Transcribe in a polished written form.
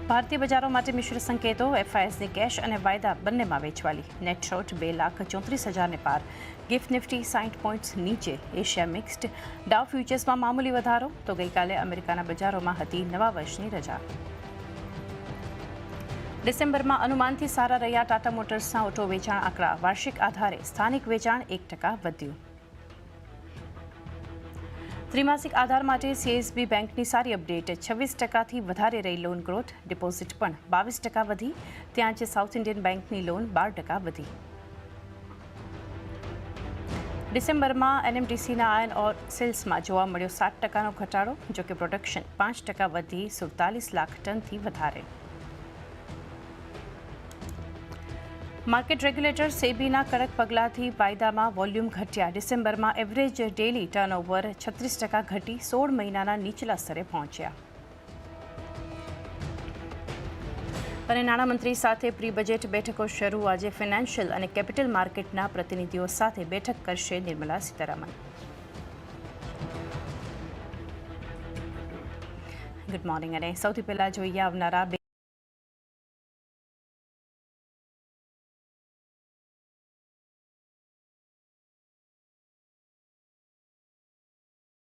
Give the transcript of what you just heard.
ભારતીય બજારો માટે મિશ્ર સંકેતો. એફઆઈએસની કેશ અને વાયદા બંનેમાં વેચવાલી. નેટ શોર્ટ 2,34,000ને પાર. ગિફ્ટ નિફ્ટી 60 પોઈન્ટ્સ નીચે. Asia mixed. ડાઉ ફ્યુચર્સમાં મામૂલી વધારો તો ગઈકાલે અમેરિકાના બજારોમાં હતી નવા વર્ષની રજા. ડિસેમ્બરમાં અનુમાનથી સારા રહ્યા ટાટા મોટર્સના ઓટો વેચાણ આંકડા. વાર્ષિક આધારે સ્થાનિક વેચાણ 1% વધ્યું. ત્રિમાસિક આધાર માટે સીએસબી બેંકની સારી અપડેટ. 26%થી વધારે રહી લોન ગ્રોથ. ડિપોઝિટ પણ 22% વધી. ત્યાં જ સાઉથ ઇન્ડિયન બેંકની લોન 12% વધી. ડિસેમ્બરમાં એનએમડીસીના આયર્ન ઓર સેલ્સમાં જોવા મળ્યો 7%નો ઘટાડો. જોકે પ્રોડક્શન 5% વધી 47 લાખ ટનથી વધારે. માર્કેટ રેગ્યુલેટર સેબીના કડક પગલાંથી વાયદામાં વોલ્યુમ ઘટ્યા. ડિસેમ્બરમાં એવરેજ ડેલી ટર્નઓવર 36% ઘટી 16 મહિનાના નીચલા સ્તરે પહોંચ્યા. અને નાણામંત્રી સાથે પ્રી બજેટ બેઠકો શરૂ. આજે ફાઇનાન્શિયલ અને કેપિટલ માર્કેટના પ્રતિનિધિઓ સાથે બેઠક કરશે નિર્મલા સીતારામન. ગુડ મોર્નિંગ અને સૌથી પહેલાં જોઈએ આવનારા